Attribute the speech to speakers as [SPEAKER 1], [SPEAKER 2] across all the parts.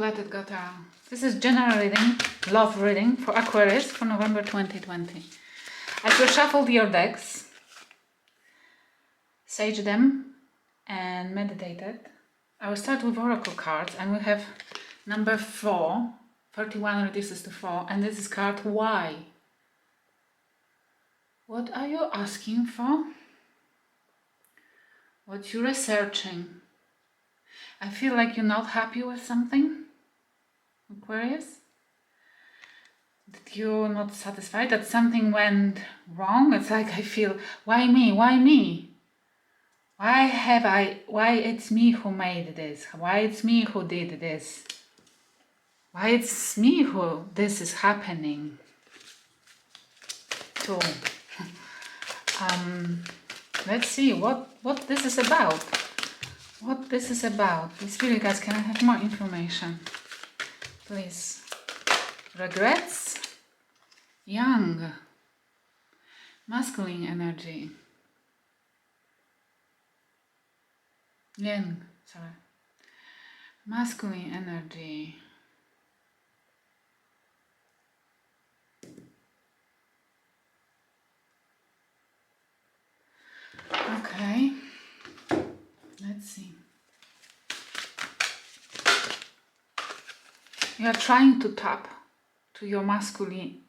[SPEAKER 1] let it go down. This is general reading, love reading for Aquarius for November 2020. I will shuffle your decks, sage them, and meditate it. I will start with oracle cards, and we have number 4. 31 reduces to 4, and this is card Why. What are you asking for? What you're researching? I feel like you're not happy with something, Aquarius. That you're not satisfied, that something went wrong. It's like I feel, why me? Why me? Why it's me who made this? Why it's me who did this? Why it's me who this is happening to? Let's see what this is about. What this is about. The spirit guides, can I have more information? Please. Regrets. Young. Masculine energy. Yin. Sorry. Masculine energy. Okay, let's see. You are trying to tap to your masculine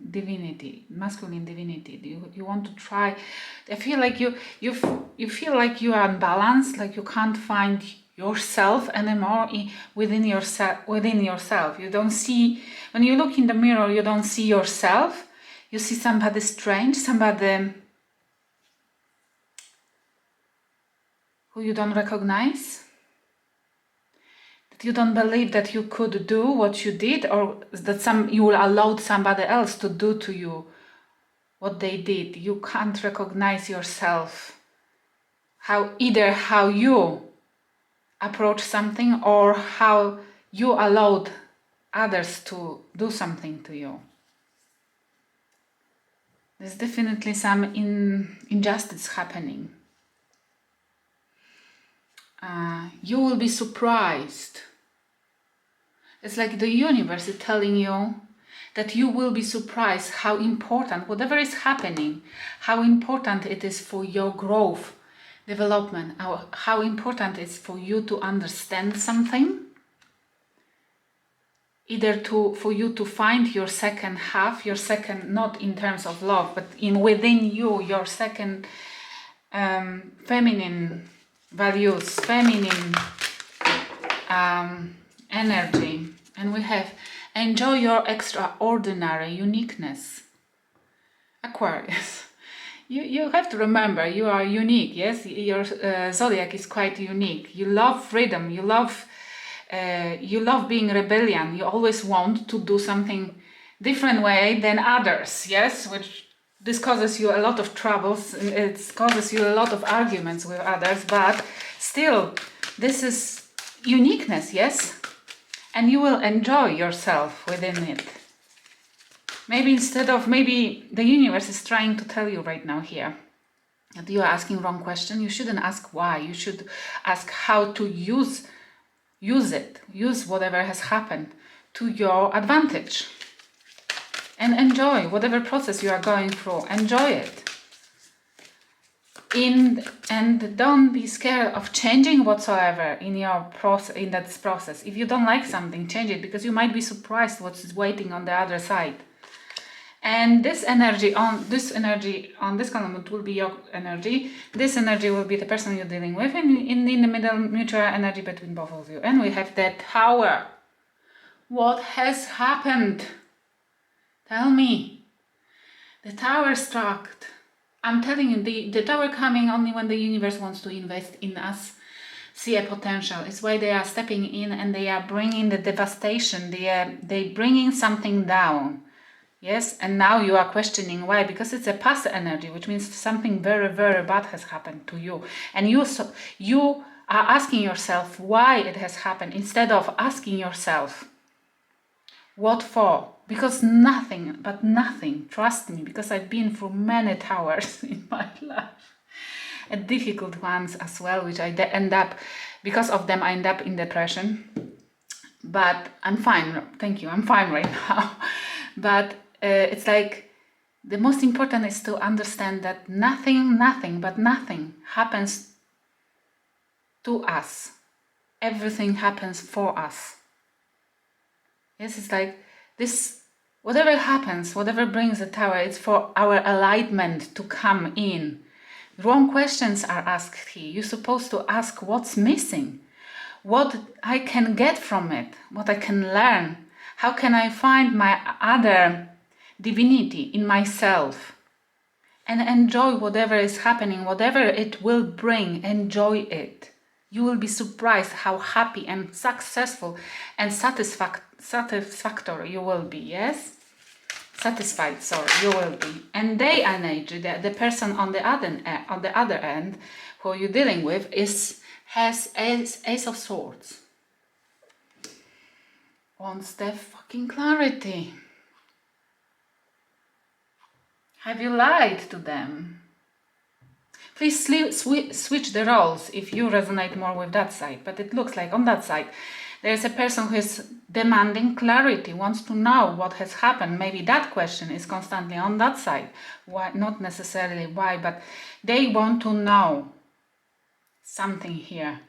[SPEAKER 1] divinity. You want to try. I feel like you feel like you are unbalanced, like you can't find yourself anymore within yourself. You don't see, when you look in the mirror, you don't see yourself. You see somebody strange, somebody who you don't recognize, that you don't believe that you could do what you did, or that you allowed somebody else to do to you what they did. You can't recognize yourself, either how you approach something or how you allowed others to do something to you. There's definitely some injustice happening. You will be surprised. It's like the universe is telling you that you will be surprised how important, whatever is happening, how important it is for your growth, development, how important it is for you to understand something, either for you to find your second half, not in terms of love, but within you, your second feminine values, feminine energy. And we have enjoy your extraordinary uniqueness. Aquarius, you have to remember you are unique. Yes, your zodiac is quite unique. You love freedom. You love being rebellion. You always want to do something different way than others. Yes, which this causes you a lot of troubles. It causes you a lot of arguments with others. But still, this is uniqueness. Yes. And you will enjoy yourself within it. Maybe the universe is trying to tell you right now here that you are asking wrong question. You shouldn't ask why. You should ask how to use it. Use whatever has happened to your advantage. And enjoy whatever process you are going through. Enjoy it. And don't be scared of changing whatsoever in that process. If you don't like something, change it, because you might be surprised what's waiting on the other side. And this energy on this column will be your energy. This energy will be the person you're dealing with, and in the middle, mutual energy between both of you. And we have the Tower. What has happened? Tell me. The Tower struck. I'm telling you, the Tower coming only when the universe wants to invest in us, see a potential. It's why they are stepping in and they are bringing the devastation. They bringing something down. Yes, and now you are questioning why, because it's a past energy, which means something very, very bad has happened to you. And you are asking yourself why it has happened, instead of asking yourself, what for? Because nothing, trust me, because I've been through many towers in my life, and difficult ones as well, which because of them I end up in depression. but I'm fine. Thank you. I'm fine right now. But it's like the most important is to understand that nothing happens to us. Everything happens for us. Yes, it's like this, whatever happens, whatever brings the tower, it's for our enlightenment to come in. Wrong questions are asked here. You're supposed to ask what's missing, what I can get from it, what I can learn. How can I find my other divinity in myself? And enjoy whatever is happening, whatever it will bring, enjoy it. You will be surprised how happy and successful and satisfactory you will be, yes? Satisfied, sorry, you will be. And they energy, the person on the other end who you're dealing with has Ace of Swords. Wants the fucking clarity. Have you lied to them? Please switch the roles if you resonate more with that side. But it looks like on that side, there's a person who is demanding clarity, wants to know what has happened. Maybe that question is constantly on that side. Why? Not necessarily why, but they want to know something here.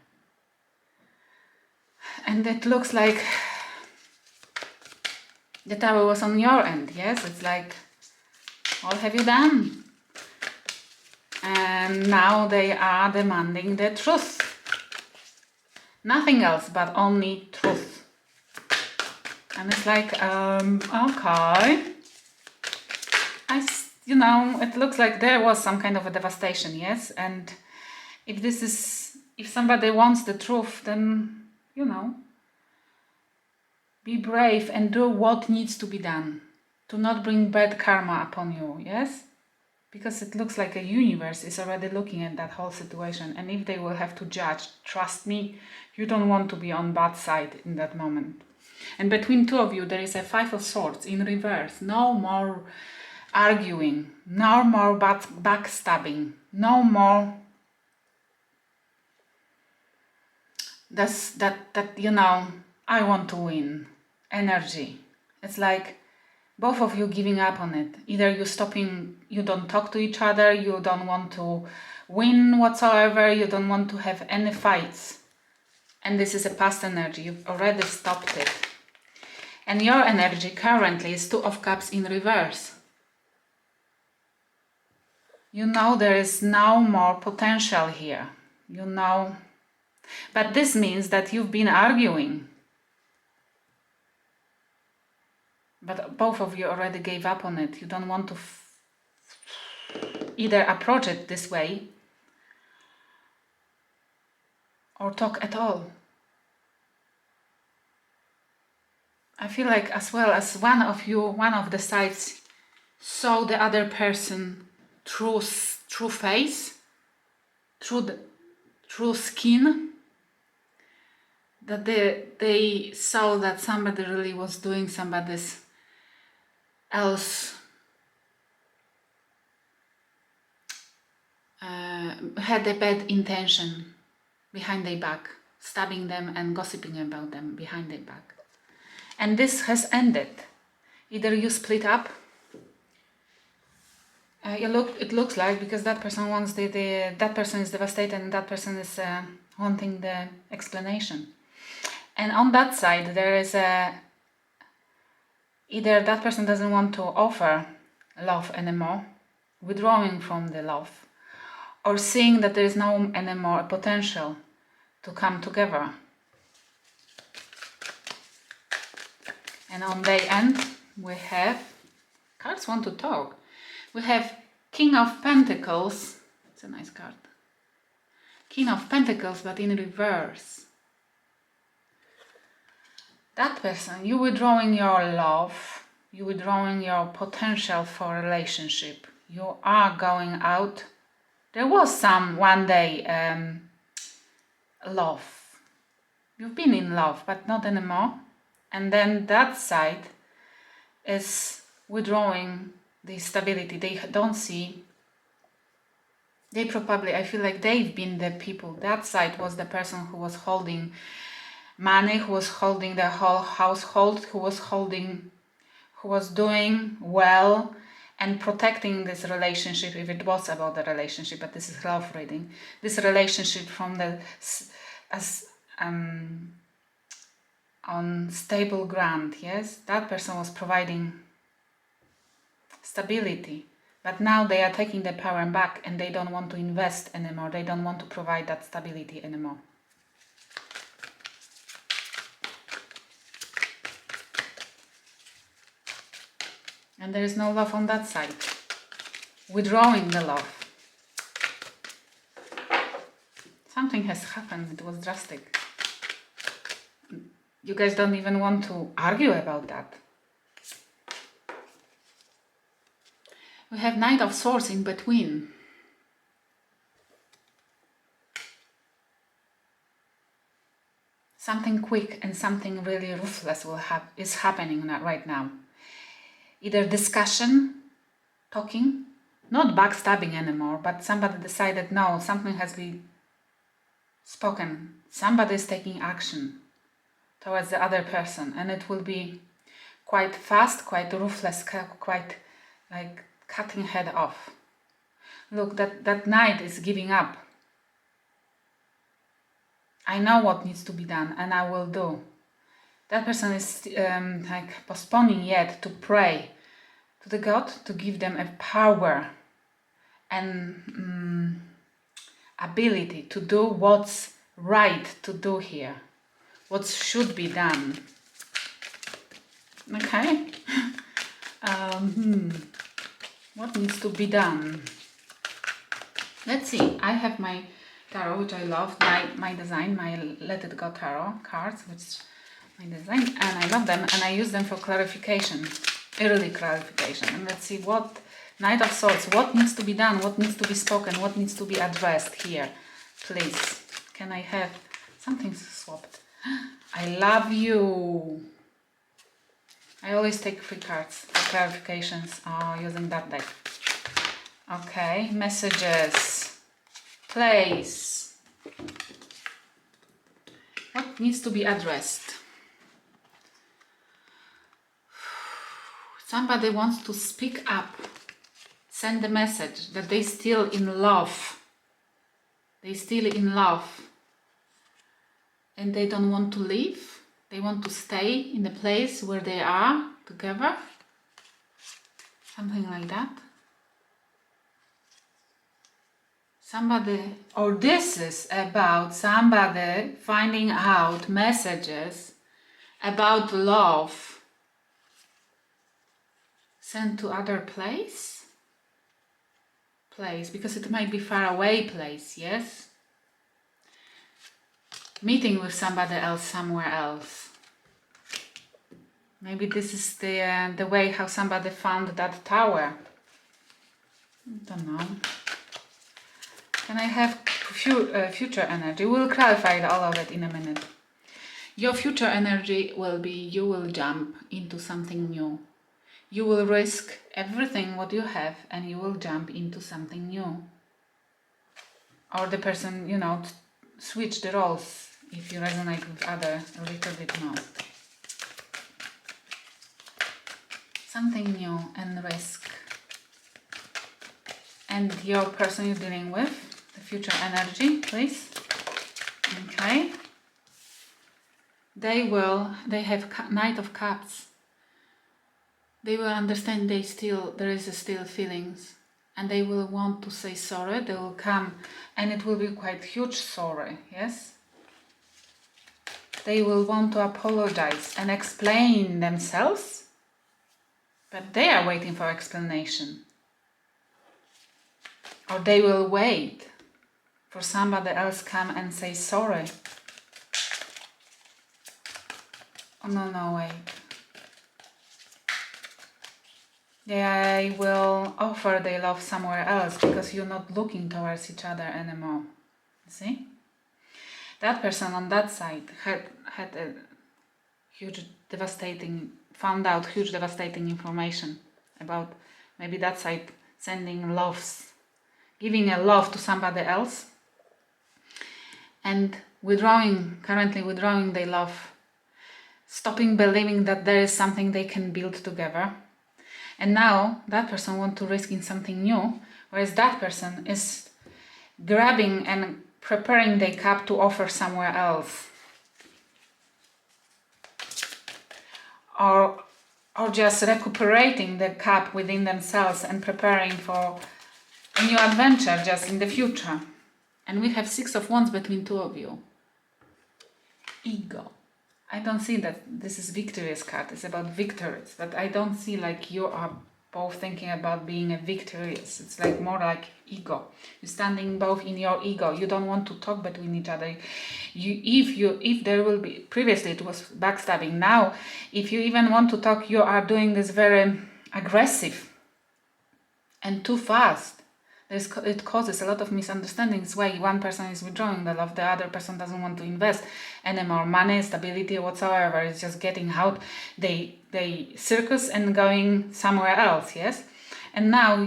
[SPEAKER 1] And it looks like the tower was on your end, yes? It's like, what have you done? And now they are demanding the truth. Nothing else but only truth. And it's like, okay. It looks like there was some kind of a devastation, yes? And if somebody wants the truth, then, be brave and do what needs to be done. To not bring bad karma upon you, yes? Because it looks like a universe is already looking at that whole situation. And if they will have to judge, trust me, you don't want to be on bad side in that moment. And between two of you, there is a Five of Swords in reverse. No more arguing. No more backstabbing. No more I want to win energy. It's like both of you giving up on it. Either you don't talk to each other, you don't want to win whatsoever, you don't want to have any fights. And this is a past energy, you've already stopped it. And your energy currently is Two of Cups in reverse. There is no more potential here. But this means that you've been arguing. But both of you already gave up on it. You don't want to either approach it this way or talk at all. I feel like as well as one of the sides saw the other person through face, through skin, that they saw that somebody really was doing somebody's else had a bad intention behind their back, stabbing them and gossiping about them behind their back. And this has ended. Either you split up, it looks like, because that person wants that person is devastated and that person is wanting the explanation. And on that side, there is either that person doesn't want to offer love anymore, withdrawing from the love, or seeing that there is no anymore potential to come together. And on their end, we have, cards want to talk. We have King of Pentacles. It's a nice card. King of Pentacles, but in reverse. That person, you withdrawing your love, you withdrawing your potential for a relationship. You are going out. There was one day love. You've been in love, but not anymore. And then that side is withdrawing the stability. They don't see. I feel like they've been the people. That side was the person who was holding money, who was holding the whole household, who was doing well and protecting this relationship, if it was about the relationship, but this is love reading, this relationship from the on stable ground. Yes, that person was providing stability, but now they are taking the power back and they don't want to invest anymore, they don't want to provide that stability anymore. And there is no love on that side. Withdrawing the love. Something has happened, it was drastic. You guys don't even want to argue about that. We have Knight of Swords in between. Something quick and something really ruthless is happening right now. Either discussion, talking, not backstabbing anymore, but somebody decided, no, something has been spoken. Somebody is taking action towards the other person, and it will be quite fast, quite ruthless, quite like cutting head off. Look, that knight is giving up. I know what needs to be done, and I will do. That person is like postponing yet to pray to the God to give them a power and ability to do what's right to do here, what should be done. Okay. What needs to be done? Let's see. I have my tarot, which I love, my design, my Let It Go tarot cards, which my design, and I love them, and I use them for clarification, early clarification. And let's see what Knight of Swords, what needs to be done, what needs to be spoken, what needs to be addressed here, please. Can I have something swapped? I love you. I always take 3 cards for clarifications using that deck. Okay, messages, place. What needs to be addressed? Somebody wants to speak up, send a message that they still in love. They still in love. And they don't want to leave. They want to stay in the place where they are together. Something like that. Somebody, or this is about somebody finding out messages about love sent to other place, because it might be far away place, yes? Meeting with somebody else somewhere else. Maybe this is the way how somebody found that tower. I don't know. Can I have future energy? We'll clarify all of it in a minute. Your future energy will be, you will jump into something new. You will risk everything what you have and you will jump into something new. Or the person, switch the roles if you resonate with other a little bit more. Something new and risk. And your person you're dealing with, the future energy, please. Okay. They have Knight of Cups. They will understand there is still feelings, and they will want to say sorry. They will come, and it will be quite huge sorry, yes? They will want to apologize and explain themselves, but they are waiting for explanation. Or they will wait for somebody else come and say sorry. Oh, no, wait. They will offer their love somewhere else because you're not looking towards each other anymore. See? That person on that side had a found out huge devastating information about maybe that side sending loves, giving a love to somebody else. And currently withdrawing their love, stopping believing that there is something they can build together. And now that person wants to risk in something new, whereas that person is grabbing and preparing their cup to offer somewhere else. Or just recuperating the cup within themselves and preparing for a new adventure just in the future. And we have Six of Wands between two of you. Ego. I don't see that this is victorious card. It's about victories, but I don't see like you are both thinking about being a victorious. It's like more like ego. You're standing both in your ego. You don't want to talk between each other. If there will be, previously it was backstabbing. Now, if you even want to talk, you are doing this very aggressive and too fast. It causes a lot of misunderstandings why one person is withdrawing the love, the other person doesn't want to invest any more money, stability, whatsoever. It's just getting out they circus and going somewhere else, yes? And now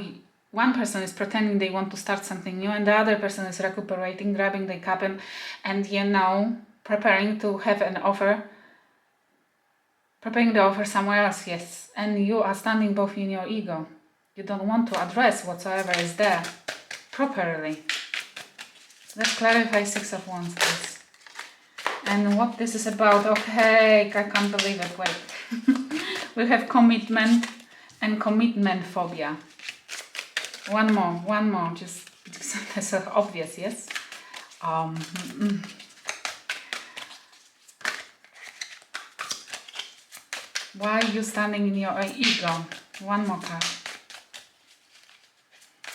[SPEAKER 1] one person is pretending they want to start something new and the other person is recuperating, grabbing the cup and preparing to have an offer, preparing the offer somewhere else, yes? And you are standing both in your ego. You don't want to address whatsoever is there properly. Let's clarify Six of Wands, please. And what this is about. Okay, I can't believe it. Wait. We have commitment and commitment phobia. One more, just because that's obvious, yes? Why are you standing in your ego? One more card.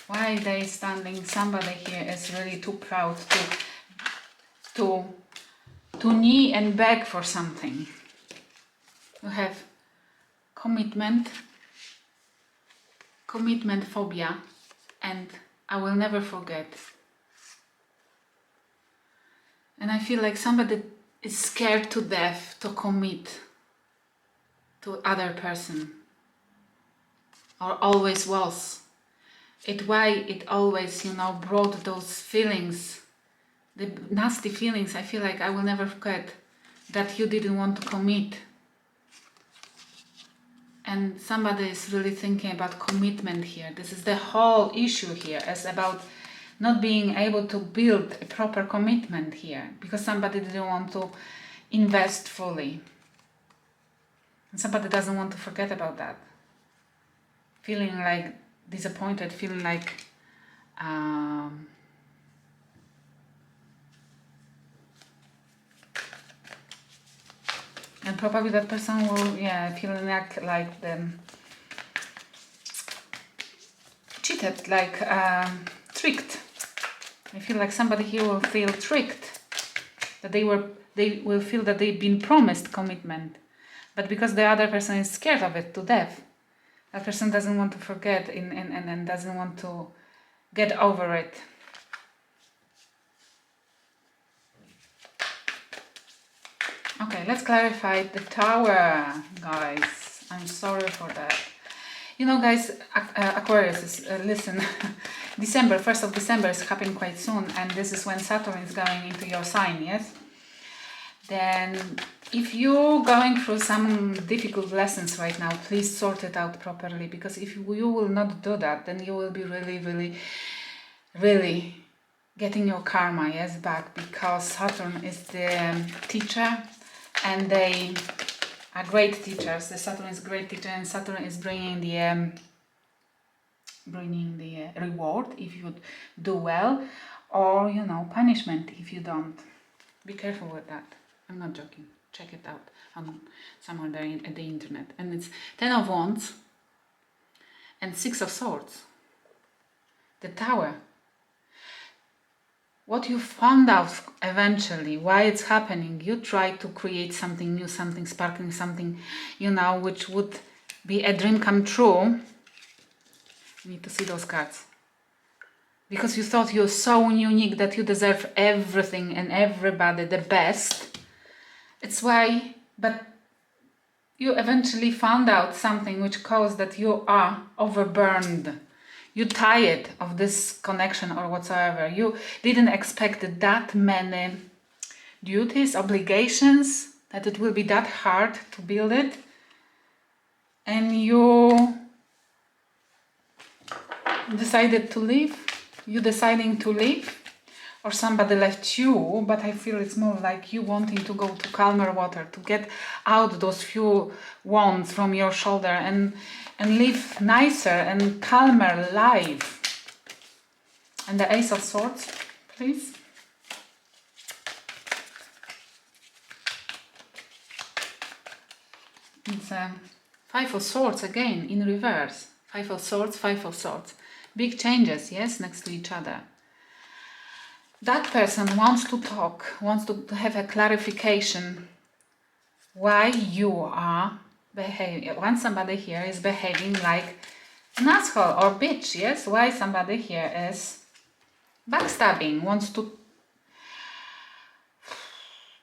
[SPEAKER 1] Why are they standing? Somebody here is really too proud to knee and beg for something. You have commitment phobia, and I will never forget. And I feel like somebody is scared to death to commit to other person, or always was. Why it always, brought those feelings, the nasty feelings. I feel like I will never forget that you didn't want to commit. And somebody is really thinking about commitment here. This is the whole issue here. It's about not being able to build a proper commitment here because somebody didn't want to invest fully. And somebody doesn't want to forget about that. Feeling like disappointed, feeling like and probably that person will feeling like them cheated, like tricked. I feel like somebody here will feel tricked, that they will feel that they've been promised commitment, but because the other person is scared of it to death, that person doesn't want to forget and doesn't want to get over it. Okay, let's clarify the Tower, guys. I'm sorry for that. Guys, Aquarius is, listen, December, 1st of December is happening quite soon, and this is when Saturn is going into your sign, yes? Then, if you're going through some difficult lessons right now, please sort it out properly, because if you will not do that, then you will be really, really, really getting your karma, yes, back, because Saturn is the teacher, and they are great teachers. The Saturn is a great teacher, and Saturn is bringing the reward if you do well, or punishment if you don't. Be careful with that. I'm not joking. Check it out on somewhere there at the internet. And it's 10 of Wands and 6 of Swords. The Tower. What you found out eventually, why it's happening, you try to create something new, something sparkling, something, which would be a dream come true. You need to see those cards. Because you thought you're so unique that you deserve everything and everybody the best. It's why, but you eventually found out something which caused that you are overburned. You're tired of this connection or whatsoever. You didn't expect that many duties, obligations, that it will be that hard to build it, and you decided to leave, you deciding to leave, or somebody left you, but I feel it's more like you wanting to go to calmer water, to get out those few wands from your shoulder and live nicer and calmer life. And the Ace of Swords, please. It's a Five of Swords again in reverse. Five of Swords, Five of Swords. Big changes, yes, next to each other. That person wants to talk, wants to have a clarification why you are behaving, when somebody here is behaving like an asshole or bitch, yes? Why somebody here is backstabbing, wants to...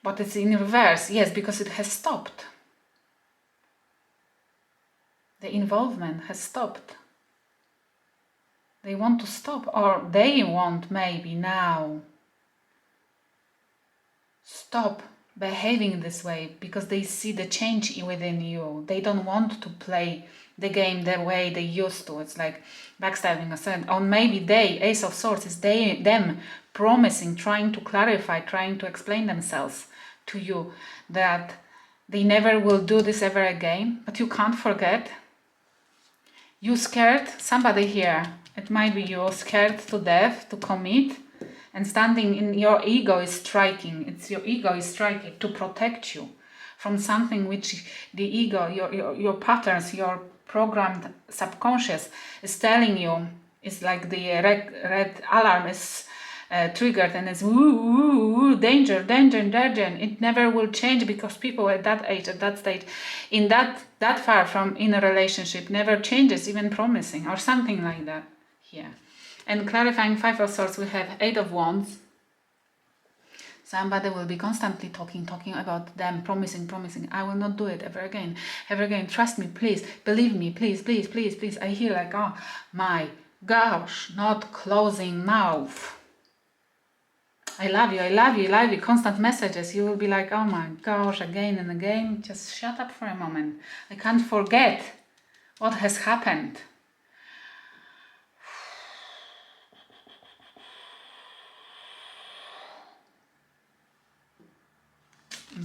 [SPEAKER 1] But it's in reverse, yes, because it has stopped. The involvement has stopped. They want to stop, or they want maybe now stop behaving this way because they see the change within you. They don't want to play the game the way they used to. It's like backstabbing, or maybe they, Ace of Swords, is them promising, trying to clarify, trying to explain themselves to you that they never will do this ever again. But you can't forget. You scared somebody here. It might be you scared to death to commit, and standing in your ego is striking. It's your ego is striking to protect you from something which the ego, your patterns, your programmed subconscious is telling you. It's like the red alarm is triggered and it's woo, danger, danger, danger. It never will change because people at that age, at that stage, in that far from in a relationship never changes, even promising or something like that here. And clarifying Five of Swords, we have Eight of Wands. Somebody will be constantly talking about them, promising, I will not do it ever again, trust me, please, believe me, please. I hear like, oh my gosh, not closing mouth. I love you, constant messages. You will be like, oh my gosh, again and again, just shut up for a moment. I can't forget what has happened.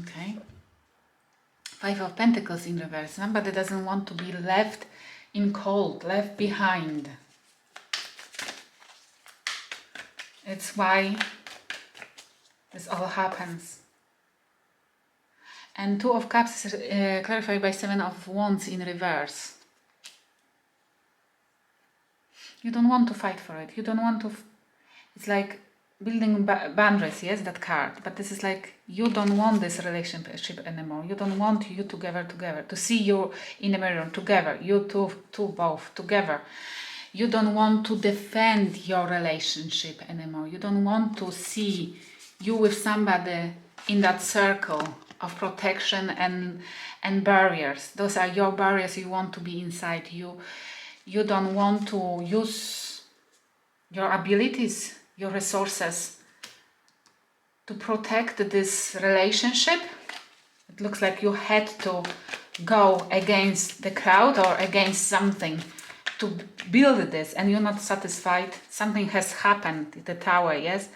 [SPEAKER 1] Okay. Five of Pentacles in reverse. Somebody doesn't want to be left in cold, left behind. It's why this all happens. And Two of Cups is clarified by Seven of Wands in reverse. You don't want to fight for it. You don't want to... It's like building boundaries, yes, that card. But this is like, you don't want this relationship anymore. You don't want you together, to see you in the mirror together, you two both together. You don't want to defend your relationship anymore. You don't want to see you with somebody in that circle of protection and barriers. Those are your barriers. You want to be inside you. You don't want to use your abilities, your resources to protect this relationship. It looks like you had to go against the crowd or against something to build this, and you're not satisfied. Something has happened, the Tower, yes?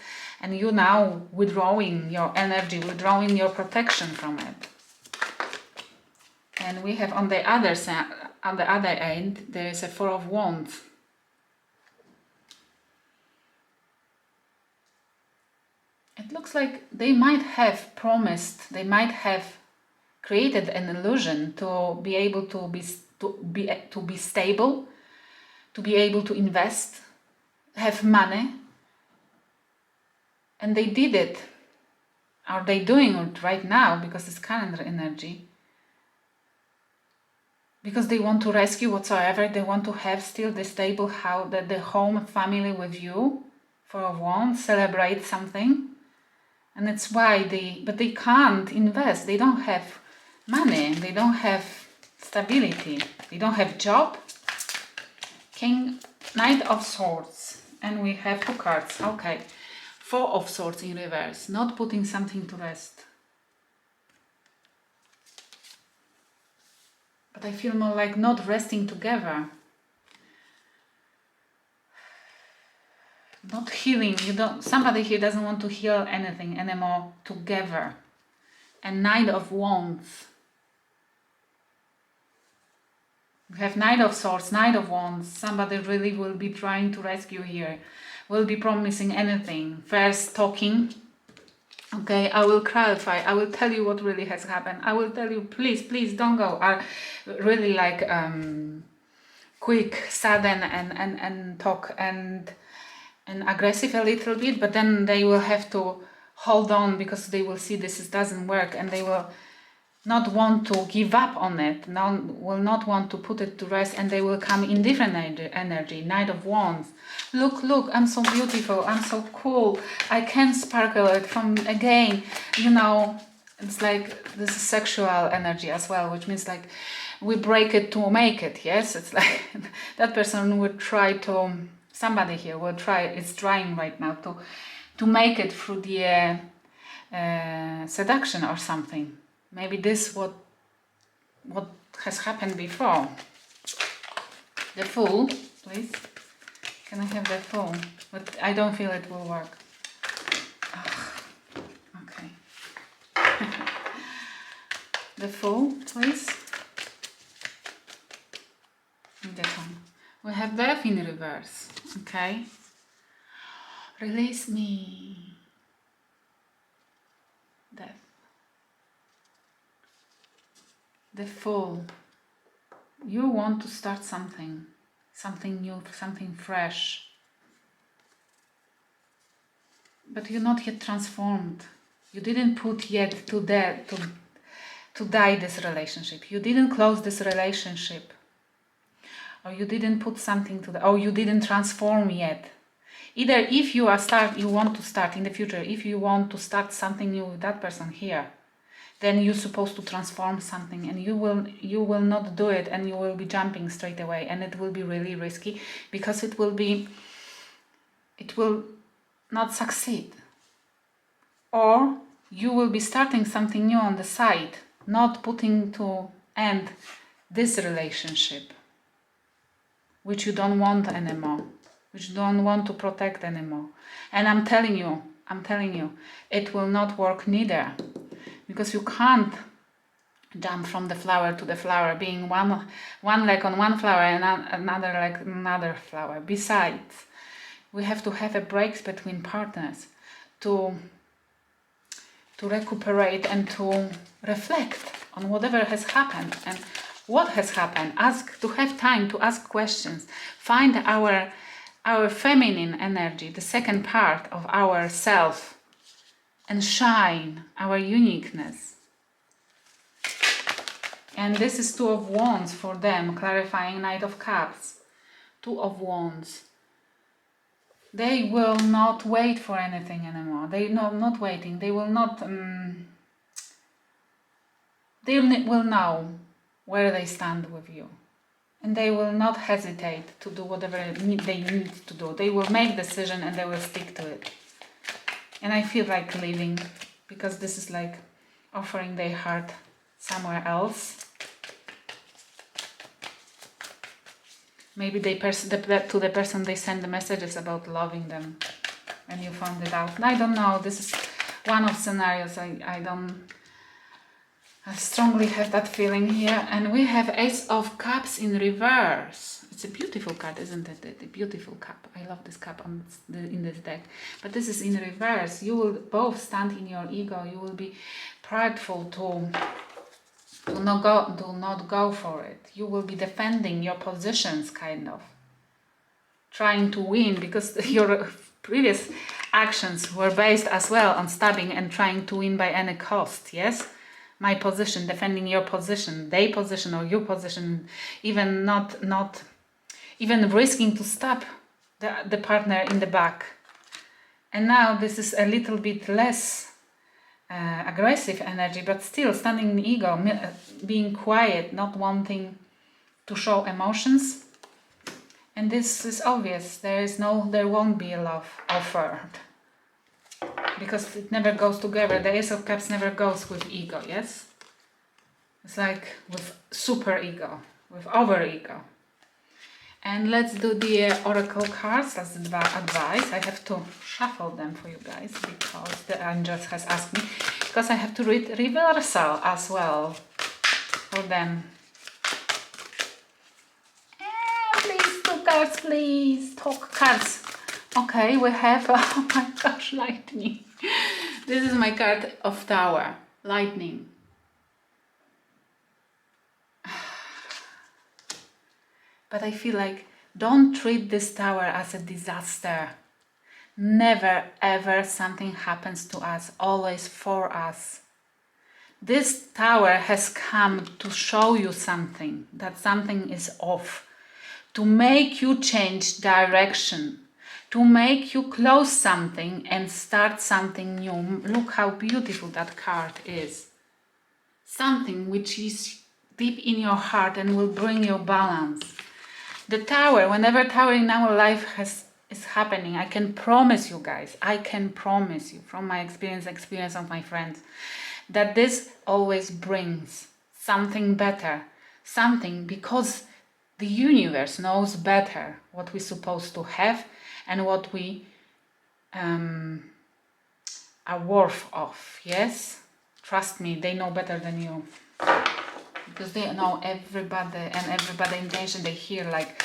[SPEAKER 1] And you now withdrawing your energy, withdrawing your protection from it. And we have on the other side, on the other end, there is a Four of Wands. It looks like they might have promised, they might have created an illusion to be able to be stable, to be able to invest, have money, and they did it. Are they doing it right now because it's calendar energy? Because they want to rescue whatsoever, they want to have still the stable house, the home, family with you, Four of Wands, celebrate something. And it's why but they can't invest, they don't have money, they don't have stability, they don't have job. Knight of Swords, and we have two cards, okay. Four of Swords in reverse, not putting something to rest. But I feel more like not resting together. Not healing. Somebody here doesn't want to heal anything anymore together. And Knight of Wands. We have Knight of Swords, Knight of Wands. Somebody really will be trying to rescue here. Will be promising anything. First talking. Okay, I will clarify. I will tell you what really has happened. I will tell you, please don't go. Really like quick, sudden and talk and aggressive a little bit, but then they will have to hold on because they will see this doesn't work and they will not want to give up on it, will not want to put it to rest, and they will come in different energy. Knight of Wands. Look, I'm so beautiful, I'm so cool, I can sparkle it from again, you know, it's like this is sexual energy as well, which means like we break it to make it, yes? It's like that person would try to, somebody here will try, it's trying right now to make it through the seduction or something. Maybe this what has happened before. The Fool, please. Can I have the Fool? But I don't feel it will work. Ugh. Okay. The Fool, please. And that one. We have Death in reverse. Okay. Release me. Death. The Fool. You want to start something new, something fresh. But you're not yet transformed. You didn't put yet to die this relationship. You didn't close this relationship. Or you didn't put something or you didn't transform yet. Either if you want to start in the future, if you want to start something new with that person here, then you're supposed to transform something, and you will not do it, and you will be jumping straight away, and it will be really risky because it will not succeed. Or you will be starting something new on the side, not putting to end this relationship, which you don't want anymore, which you don't want to protect anymore. And I'm telling you, it will not work neither. Because you can't jump from the flower to the flower, being one leg on one flower and another leg on another flower. Besides, we have to have a break between partners to recuperate and to reflect on whatever has happened and what has happened. To have time to ask questions. Find our feminine energy, the second part of our self, and shine our uniqueness. And this is Two of Wands for them, clarifying Knight of Cups. Two of Wands. They will not wait for anything anymore. Not waiting. They will not. They will know where they stand with you, and they will not hesitate to do whatever they need to do. They will make decision and they will stick to it. And I feel like leaving, because this is like offering their heart somewhere else. Maybe to the person they send the messages about loving them, and you found it out. I don't know. This is one of scenarios. I strongly have that feeling here. And we have Ace of Cups in reverse. It's a beautiful card, isn't it? A beautiful cup. I love this cup in this deck. But this is in reverse. You will both stand in your ego. You will be prideful to not go for it. You will be defending your positions, kind of. Trying to win, because your previous actions were based as well on stabbing and trying to win by any cost, yes? My position, defending your position, their position or your position, even even risking to stab the partner in the back. And now this is a little bit less aggressive energy, but still standing in ego, being quiet, not wanting to show emotions. And this is obvious. There won't be love offered. because it never goes together. The Ace of Cups never goes with ego, yes? It's like with super ego, with over ego. And let's do the oracle cards as advice. I have to shuffle them for you guys because the angels has asked me, because I have to read reversal as well for them. Please, 2 cards, please. Talk cards. Okay, we have, oh my gosh, lightning. This is my card of Tower, lightning. But I feel like, don't treat this tower as a disaster. Never ever something happens to us, always for us. This tower has come to show you something, that something is off, to make you change direction, to make you close something and start something new. Look how beautiful that card is. Something which is deep in your heart and will bring you balance. The tower, whenever tower in our life is happening, I can promise you guys, I can promise you from my experience of my friends, that this always brings something better, something, because the universe knows better what we're supposed to have and what we are worth of, yes? Trust me, they know better than you. Because they know everybody and everybody intention. They hear like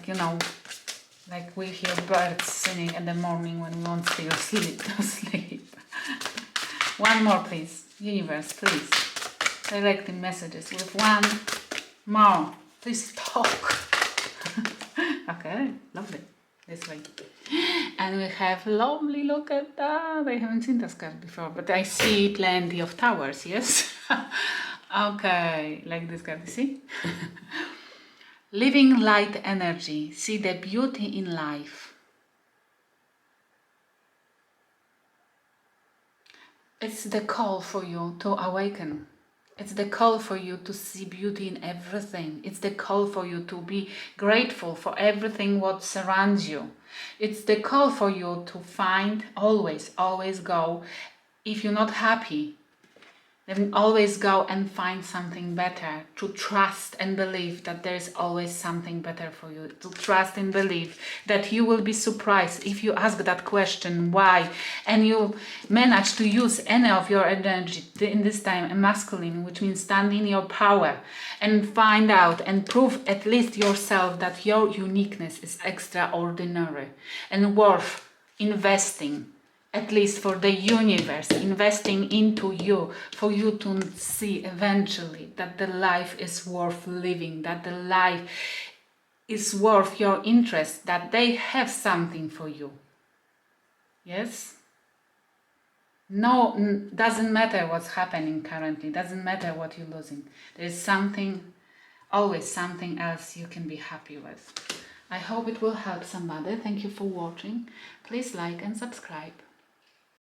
[SPEAKER 1] you know, like we hear birds singing in the morning when we want to sleep. One more, please. Universe, please. Directing messages with one more. Please talk. Okay, lovely. This way. And we have lovely, look at that. I haven't seen this card before, but I see plenty of towers, yes? Okay, like this card, you see? Living light energy, see the beauty in life. It's the call for you to awaken. It's the call for you to see beauty in everything. It's the call for you to be grateful for everything what surrounds you. It's the call for you to find, always go. If you're not happy, then always go and find something better. To trust and believe that there is always something better for you. To trust and believe that you will be surprised if you ask that question, why, and you manage to use any of your energy in this time, a masculine, which means stand in your power and find out and prove at least yourself that your uniqueness is extraordinary and worth investing. At least for the universe, investing into you, for you to see eventually that the life is worth living, that the life is worth your interest, that they have something for you. Yes? No, doesn't matter what's happening currently, doesn't matter what you're losing. There's something, always something else you can be happy with. I hope it will help somebody. Thank you for watching. Please like and subscribe.